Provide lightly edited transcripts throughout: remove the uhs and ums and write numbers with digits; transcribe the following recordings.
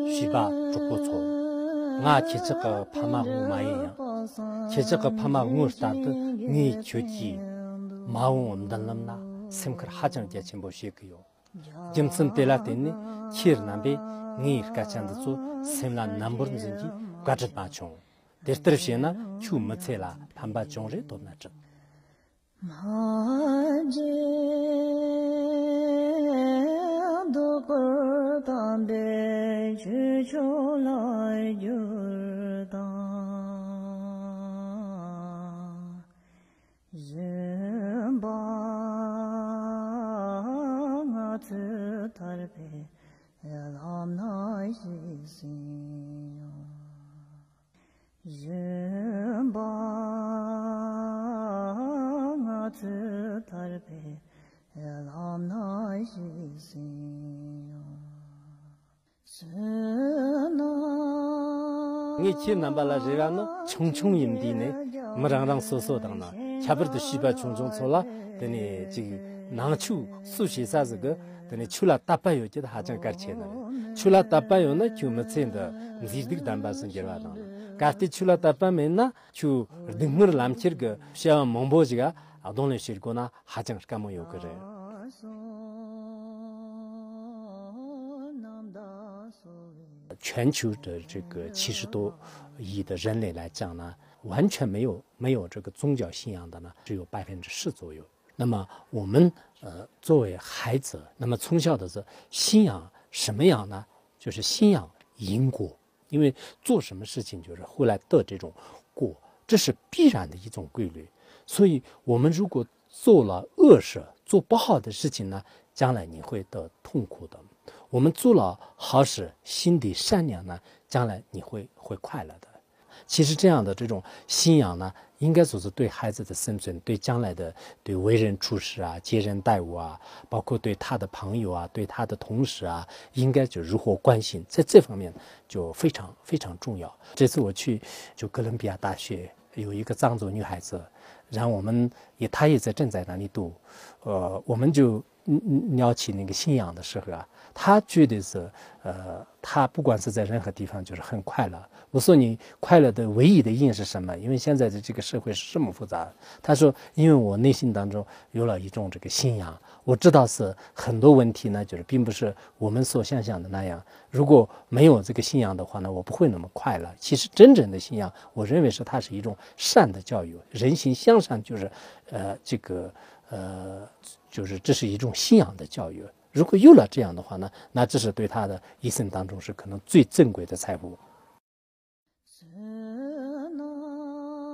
许把足不错，我其实个怕嘛我妈一样，其实个怕嘛我是打的，你就记马我们的人呐，sem可哈讲节全部学个哟，今次对了的呢，其实那边你个讲的做sem了南部人经济挂着把穷，但是这些呢，就没菜了，盘把穷人都那着。你去南巴拉这个呢，穷穷人的呢，没让说说当呢，差不多西边穷穷错了，等你这个南秋苏西啥这个，等你去了大半月，觉得还真干钱了，去了大半月呢，就没钱的，你这个南巴生结了当了，干的去了大半年呢，就等么làm起个像蒙博这个啊，东来学过呢，还真是干么有个人。全球的这个70多亿的人类来讲呢，完全没有这个宗教信仰的呢，只有10%左右。那么我们作为孩子，那么从小的这信仰什么样呢？就是信仰因果，因为做什么事情就是后来得这种果，这是必然的一种规律。所以我们如果做了恶事，做不好的事情呢，将来你会得痛苦的。我们做了好事，心地善良呢，将来你会快乐的。其实这样的这种信仰呢，应该说是对孩子的生存，对将来的对为人处事啊、接人待物啊，包括对他的朋友啊、对他的同事啊，应该就如何关心，在这方面就非常非常重要。这次我去就哥伦比亚大学有一个藏族女孩子，然后她也正在那里读，我们就聊起那个信仰的时候啊，她觉得是她不管是在任何地方就是很快乐。我说你快乐的唯一的因是什么？因为现在的这个社会是这么复杂。她说因为我内心当中有了一种这个信仰，我知道是很多问题呢就是并不是我们所想象的那样，如果没有这个信仰的话呢，我不会那么快乐。其实真正的信仰，我认为是它是一种善的教育，人心向善，就是就是这是一种信仰的教育。如果有了这样的话呢，那这是对他的一生当中是可能最珍贵的财富。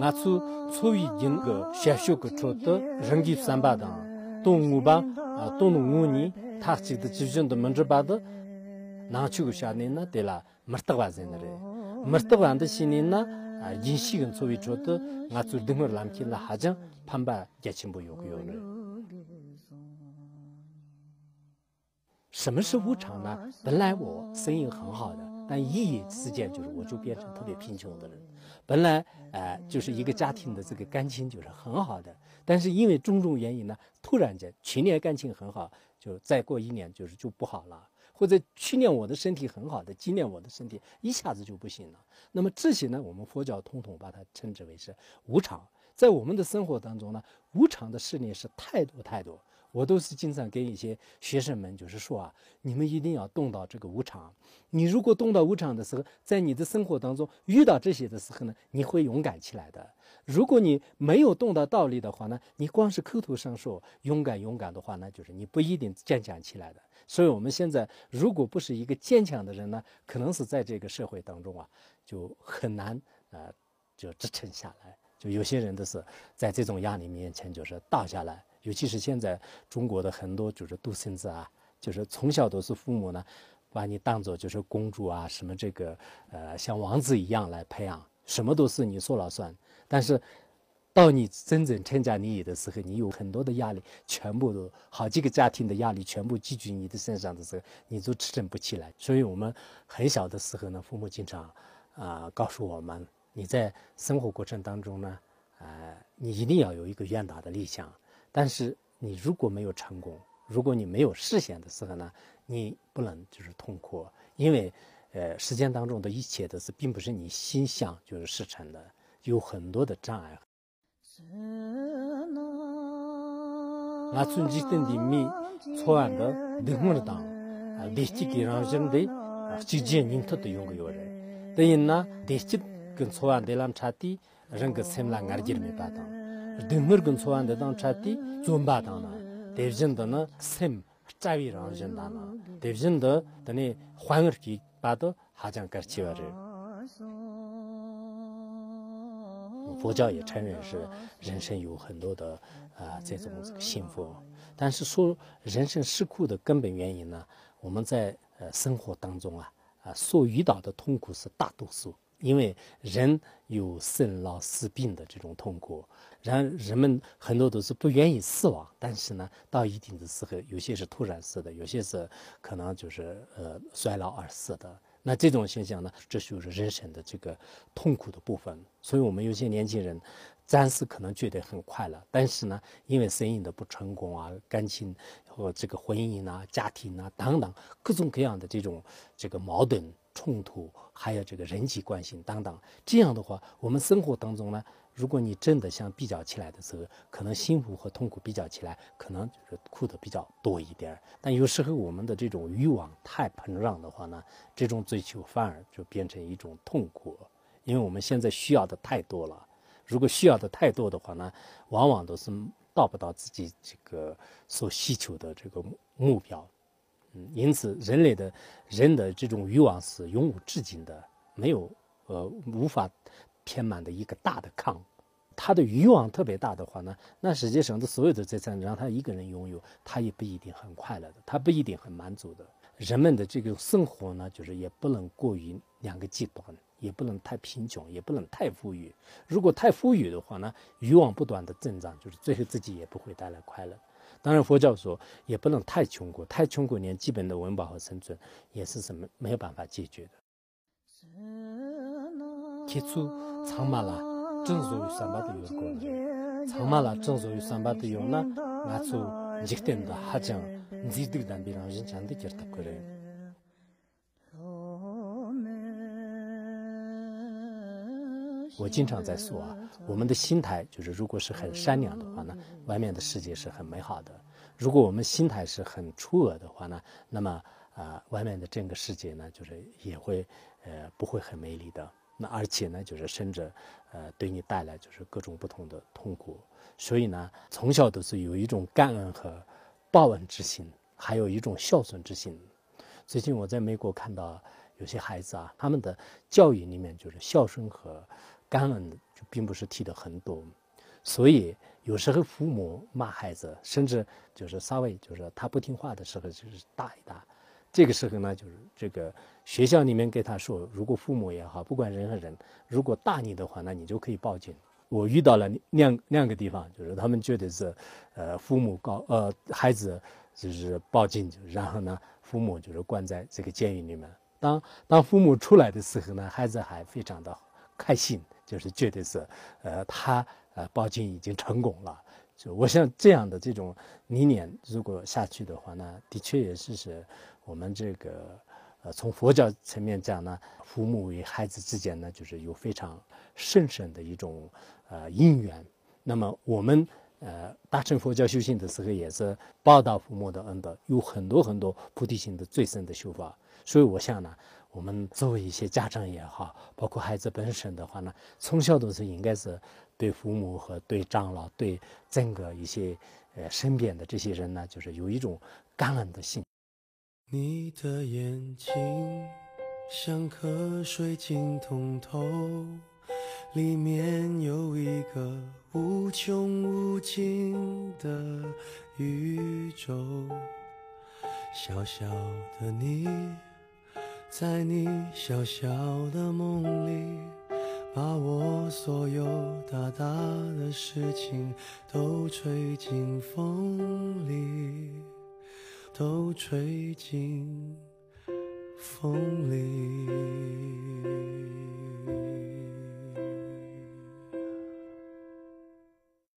我初一经个学校个出的人机300档，东5吧东5年，他这个基准的门子把的，拿去个下年呢，对了，没得完在那里，没得完的些年呢，引西跟初一出的，我做等会làm起了好像潘巴也全部有个有了。什么是无常呢？本来我生意很好的，但一夜之间就是我就变成特别贫穷的人。本来就是一个家庭的这个感情就是很好的，但是因为种种原因呢，突然间去年感情很好，就再过1年就不好了，或者去年我的身体很好的，今年我的身体一下子就不行了。那么这些呢，我们佛教统统把它称之为是无常。在我们的生活当中呢，无常的事例是太多太多。我都是经常给一些学生们就是说啊，你们一定要动到这个无常。你如果动到无常的时候，在你的生活当中遇到这些的时候呢，你会勇敢起来的。如果你没有动到道理的话呢，你光是口头上说勇敢的话呢，就是你不一定坚强起来的。所以我们现在如果不是一个坚强的人呢，可能是在这个社会当中啊，就很难就支撑下来。就有些人的是在这种压力面前就是倒下来。尤其是现在中国的很多就是独生子啊，就是从小都是父母呢把你当作就是公主啊，什么这个像王子一样来培养，什么都是你说了算。但是到你真正成家立业的时候，你有很多的压力，全部都好几个家庭的压力全部积聚你的身上的时候，你都支撑不起来。所以我们很小的时候呢，父母经常告诉我们，你在生活过程当中呢，你一定要有一个远大的理想。但是你如果没有成功，如果你没有实现的时候呢，你不能就是痛苦，因为时间当中的一切都是并不是你心想就是实成的，有很多的障碍。我尊敬的米错案的能不能当历史给让人的直接认可的用个有人，但因呢历史跟错案的làm差的人个sem là ngar jirme pa tang dengmer跟错案的当差的做吧当呢，对人的呢 sem 在为让人的呢，对人的呢换个给把的好像个起来着。佛教也承认是人生有很多的这种幸福，但是说人生是苦的根本原因呢，我们在生活当中所遇到的痛苦是大多数，因为人有生老死病的这种痛苦，人们很多都是不愿意死亡，但是呢，到一定的时候，有些是突然死的，有些是可能就是衰老而死的。那这种现象呢，这就是人生的这个痛苦的部分。所以我们有些年轻人暂时可能觉得很快乐，但是呢，因为生意的不成功感情和这个婚姻家庭等等各种各样的这个矛盾冲突，还有这个人际关系等等，这样的话，我们生活当中呢，如果你真的想比较起来的时候，可能幸福和痛苦比较起来，可能就是苦的比较多一点。但有时候我们的这种欲望太膨胀的话呢，这种追求反而就变成一种痛苦，因为我们现在需要的太多了。如果需要的太多的话呢，往往都是到不到自己这个所需求的这个目标。因此人的这种欲望是永无止境的，没有无法填满的一个大的炕。他的欲望特别大的话呢，那世界上的所有的财产让他一个人拥有，他也不一定很快乐的，他不一定很满足的。人们的这个生活呢，就是也不能过于两个极端，也不能太贫穷，也不能太富裕。如果太富裕的话呢，欲望不断的增长，就是最后自己也不会带来快乐。当然，佛教说也不能太穷过，太穷过连基本的温饱和生存也是没有办法解决的。提出长马拉正所有三八的有过，长马拉正所有三八的有呢，拿出一点的哈讲，你这个单比让人讲的觉得个人。我经常在说我们的心态就是如果是很善良的话呢，外面的世界是很美好的；如果我们心态是很粗恶的话呢，那么外面的整个世界呢，就是也会不会很美丽的。那而且呢，就是甚至对你带来就是各种不同的痛苦。所以呢，从小都是有一种感恩和报恩之心，还有一种孝顺之心。最近我在美国看到有些孩子他们的教育里面就是孝顺和感恩就并不是提的很多，所以有时候父母骂孩子，甚至就是稍微就是他不听话的时候，就是打一打。这个时候呢，就是这个学校里面给他说，如果父母也好，不管人和人，如果打你的话，那你就可以报警。我遇到了两个地方，就是他们觉得是父母孩子就是报警，然后呢父母就是关在这个监狱里面。当父母出来的时候呢，孩子还非常的开心，就是觉得是他报警已经成功了。就我想这样的这种理念如果下去的话呢，的确也是我们这个从佛教层面讲呢，父母与孩子之间呢，就是有非常深深的一种因缘。那么我们大乘佛教修行的时候，也是报答父母的恩德，有很多很多菩提心的最深的修法。所以我想呢，我们作为一些家长也好，包括孩子本身的话呢，从小都是应该是对父母和对长老、对整个一些身边的这些人呢，就是有一种感恩的心。你的眼睛像颗水晶通透，里面有一个无穷无尽的宇宙。小小的你，在你小小的梦里，把我所有大大的事情都吹进风里，都吹进风里。